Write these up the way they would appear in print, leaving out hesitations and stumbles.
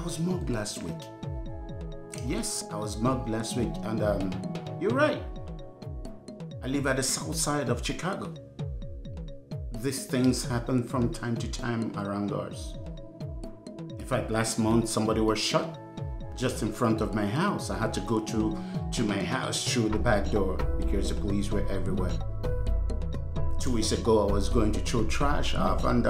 I was mugged last week. Yes, I was mugged last week, and you're right. I live at the south side of Chicago. These things happen from time to time around us. In fact, last month somebody was shot just in front of my house. I had to go to my house through the back door because the police were everywhere. 2 weeks ago, I was going to throw trash off, and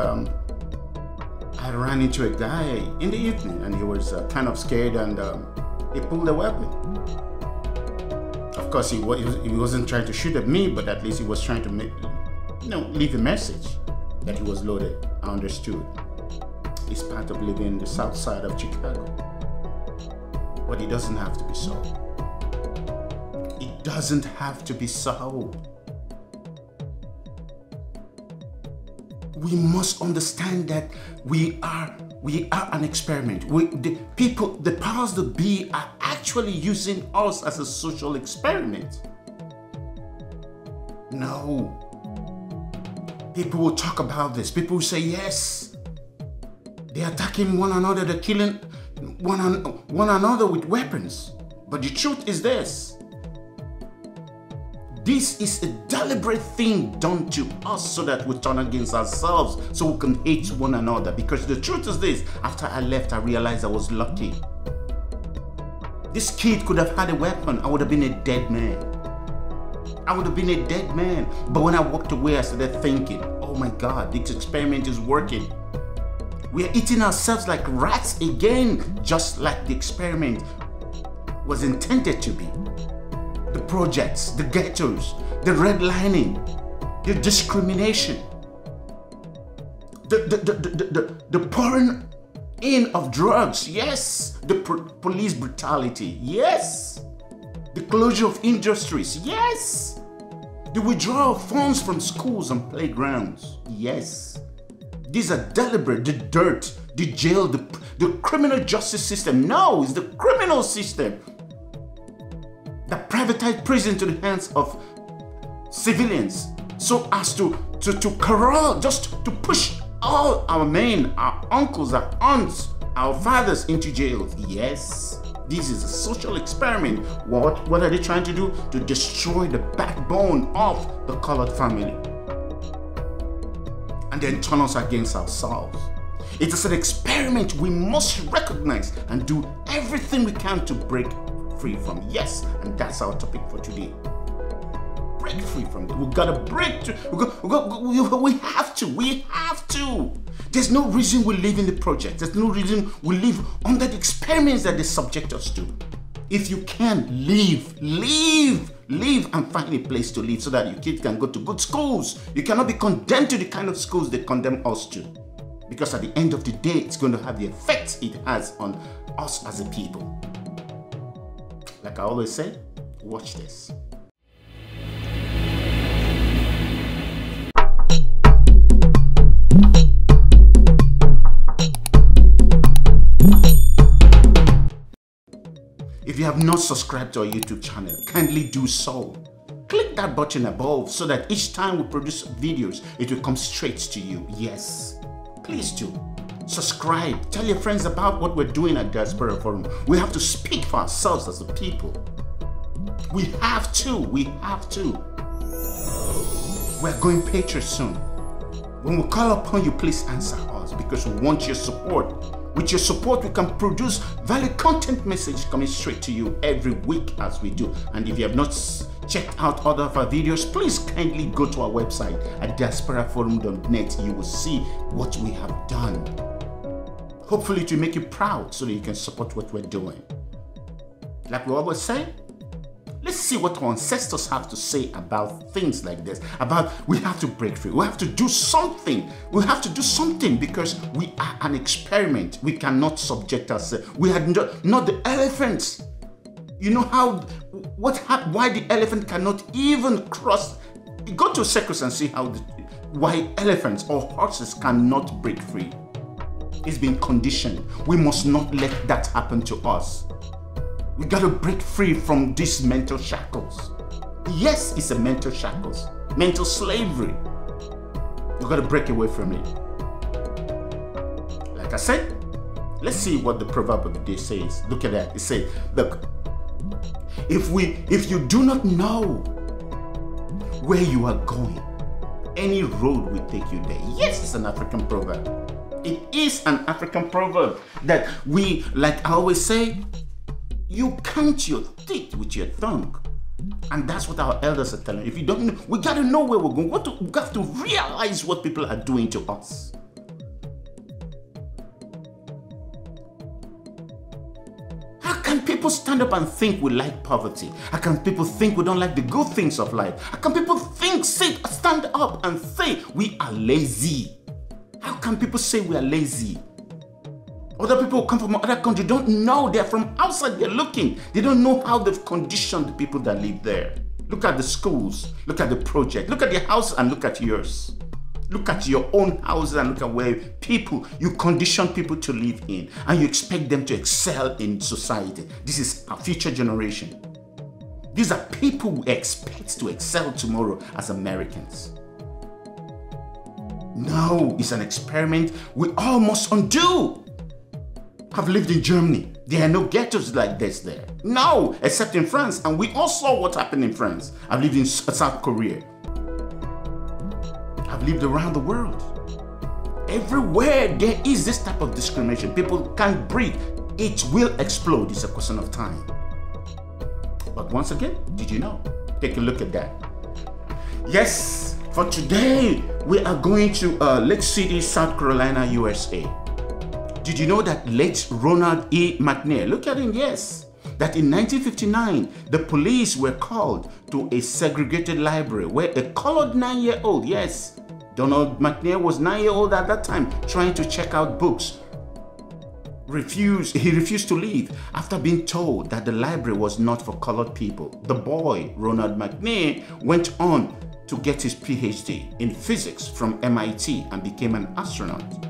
I ran into a guy in the evening, and he was kind of scared, and he pulled a weapon. Of course, he wasn't trying to shoot at me, but at least he was trying to leave a message that he was loaded. I understood. It's part of living in the south side of Chicago. But it doesn't have to be so. It doesn't have to be so. We must understand that we are an experiment. The powers that be are actually using us as a social experiment. No. People will talk about this. People will say, yes, they're attacking one another, they're killing one another with weapons. But the truth is this. This is a deliberate thing done to us so that we turn against ourselves, so we can hate one another. Because the truth is this, after I left, I realized I was lucky. This kid could have had a weapon. I would have been a dead man. I would have been a dead man. But when I walked away, I started thinking, oh my God, this experiment is working. We are eating ourselves like rats again, just like the experiment was intended to be. The projects, the ghettos, the redlining, the discrimination, the pouring in of drugs, yes, the police brutality, yes, the closure of industries, yes, the withdrawal of funds from schools and playgrounds, yes. These are deliberate. The dirt, the jail, the criminal justice system. No, it's the criminal system that privatized prison to the hands of civilians, so as to corral, just to push all our men, our uncles, our aunts, our fathers into jails. Yes, this is a social experiment. What are they trying to do? To destroy the backbone of the colored family and then turn us against ourselves. It is an experiment we must recognize and do everything we can to break free from. Yes, and that's our topic for today. Break free from it. We've got to break through. We have to. There's no reason we live in the project. There's no reason we live under the experiments that they subject us to. If you can, leave and find a place to live so that your kids can go to good schools. You cannot be condemned to the kind of schools they condemn us to. Because at the end of the day, it's going to have the effects it has on us as a people. Like I always say, watch this. If you have not subscribed to our YouTube channel, kindly do so. Click that button above so that each time we produce videos, it will come straight to you. Yes, please do. Subscribe. Tell your friends about what we're doing at Diaspora Forum. We have to speak for ourselves as a people. We have to. We're going Patreon soon. When we call upon you, please answer us because we want your support. With your support, we can produce value content message coming straight to you every week as we do. And if you have not checked out other of our videos, please kindly go to our website at diasporaforum.net. You will see what we have done. Hopefully it will make you proud so that you can support what we're doing. Like we always say, let's see what our ancestors have to say about things like this. We have to break free. We have to do something. We have to do something because we are an experiment. We cannot subject ourselves. We are not the elephants. You know why the elephant cannot even cross. Go to a circus and see why elephants or horses cannot break free. It's been conditioned. We must not let that happen to us. We got to break free from these mental shackles. Yes, it's a mental shackles, mental slavery. We got to break away from it. Like I said, Let's see what the proverb of the day says. Look at that. It says, look, if you do not know where you are going, any road will take you there. Yes, it's an African proverb. It is an African proverb that we, like I always say, you count your teeth with your tongue. And that's what our elders are telling. If you don't know, we got to know where we're going. We got to realize what people are doing to us. How can people stand up and think we like poverty? How can people think we don't like the good things of life? How can people stand up and say we are lazy? How can people say we are lazy? Other people who come from other countries don't know. They're from outside. They're looking. They don't know how they've conditioned the people that live there. Look at the schools. Look at the project. Look at your house and look at yours. Look at your own houses and look at where you condition people to live in, and you expect them to excel in society. This is our future generation. These are people we expect to excel tomorrow as Americans. No, it's an experiment we all must undo. I've lived in Germany. There are no ghettos like this there. No, except in France. And we all saw what happened in France. I've lived in South Korea. I've lived around the world. Everywhere there is this type of discrimination. People can't breathe. It will explode. It's a question of time. But once again, did you know? Take a look at that. Yes, for today, we are going to Lake City, South Carolina, USA. Did you know that late Ronald E. McNair, look at him, yes, that in 1959, the police were called to a segregated library where a colored 9-year-old, yes, Donald McNair was 9-year-old at that time, trying to check out books. He refused to leave after being told that the library was not for colored people. The boy, Ronald McNair, went on to get his PhD in physics from MIT and became an astronaut.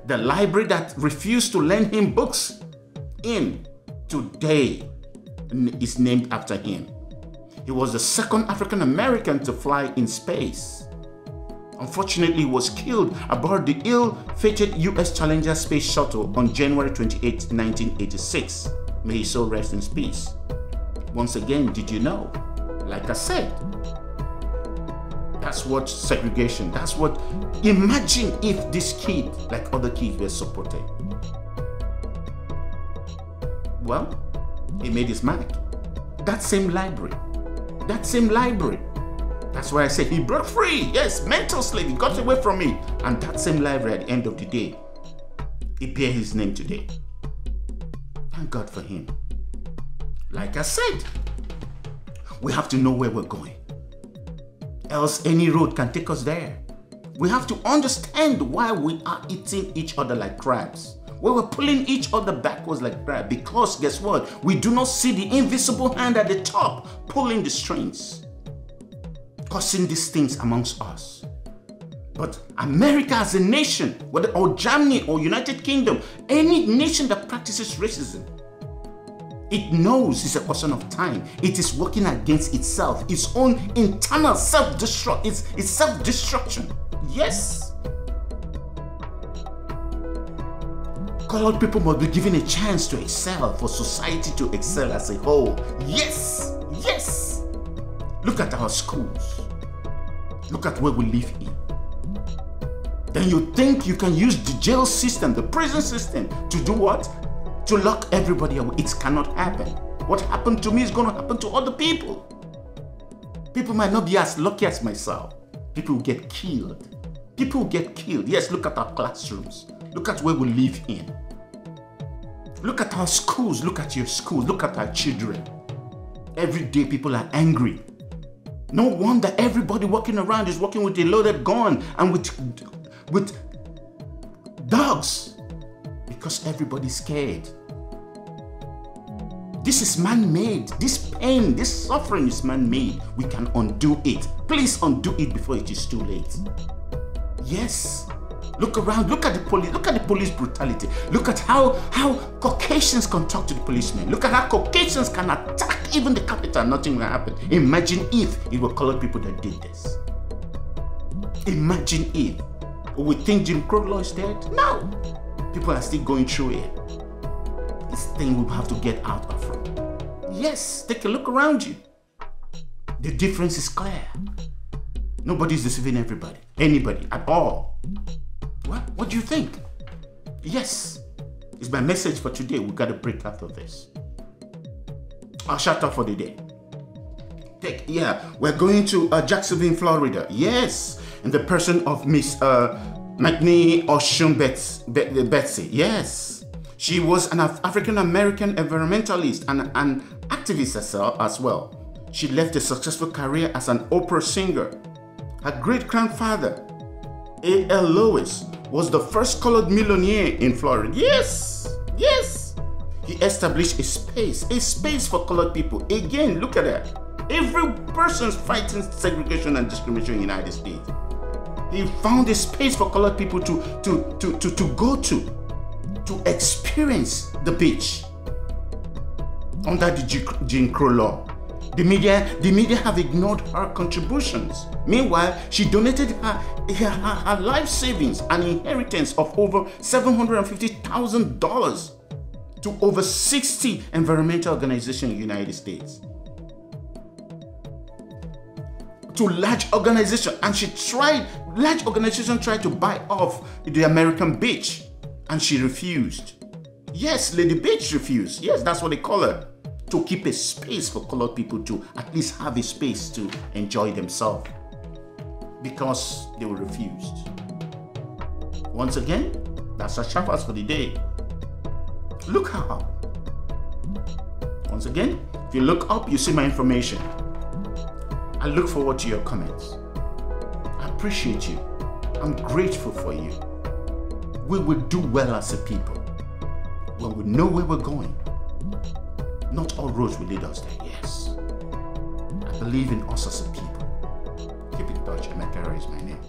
The library that refused to lend him books today is named after him. He was the second African American to fly in space. Unfortunately, he was killed aboard the ill-fated US Challenger space shuttle on January 28, 1986. May his soul rest in peace. Once again, did you know? Like I said, that's what segregation, that's what, imagine if this kid, like other kids, were supported. Well, he made his mark. That same library. That's why I say he broke free. Yes, mental slave, he got away from me. And that same library at the end of the day, it bears his name today. Thank God for him. Like I said, we have to know where we're going. Else any road can take us there. We have to understand why we are eating each other like crabs. Why we're pulling each other backwards like crabs. Because guess what? We do not see the invisible hand at the top pulling the strings, causing these things amongst us. But America as a nation, whether or Germany or United Kingdom, any nation that practices racism, it knows it's a question of time. It is working against itself, its own internal self-destruct. It's self-destruction. Yes. Colored people must be given a chance to excel, for society to excel as a whole. Yes. Yes. Look at our schools. Look at where we live in. Then you think you can use the jail system, the prison system, to do what? To lock everybody away. It cannot happen. What happened to me is going to happen to other people. People might not be as lucky as myself. People will get killed. People will get killed. Yes, look at our classrooms. Look at where we live in. Look at our schools. Look at your schools. Look at our children. Every day people are angry. No wonder everybody walking around is walking with a loaded gun and with dogs, because everybody's scared. This is man-made. This pain, this suffering is man-made. We can undo it. Please undo it before it is too late. Yes. Look around. Look at the police. Look at the police brutality. Look at how Caucasians can talk to the policemen. Look at how Caucasians can attack even the capital. Nothing will happen. Imagine if it were colored people that did this. Imagine if. We think Jim Crow law is dead? No. People are still going through it. It's a thing we have to get out of from. Yes, take a look around you. The difference is clear. Nobody's deceiving anybody at all. What do you think? Yes, it's my message for today. We got to break out of this. I'll shut up for the day. We're going to Jacksonville, Florida. Yes, in the person of Miss McNee Oshun Betsy. Yes, she was an African-American environmentalist and an activist as well. She left a successful career as an opera singer. Her great-grandfather, A.L. Lewis, was the first colored millionaire in Florida. Yes. He established a space for colored people. Again, look at that. Every person's fighting segregation and discrimination in the United States. He found a space for colored people to go to experience the beach under the Jim Crow law. The media have ignored her contributions. Meanwhile, she donated her life savings and inheritance of over $750,000 to over 60 environmental organizations in the United States. To large organizations, and large organizations tried to buy off the American beach, and she refused. Yes, Lady Beach refused. Yes, that's what they call her. To keep a space for colored people to at least have a space to enjoy themselves, because they were refused. Once again, that's our shout-outs for the day. Look her up. Once again, if you look up, you see my information. I look forward to your comments. I appreciate you. I'm grateful for you. We will do well as a people when we know where we're going. Not all roads will lead us there, yes. I believe in us as a people. Keep in touch. Emeka is my name.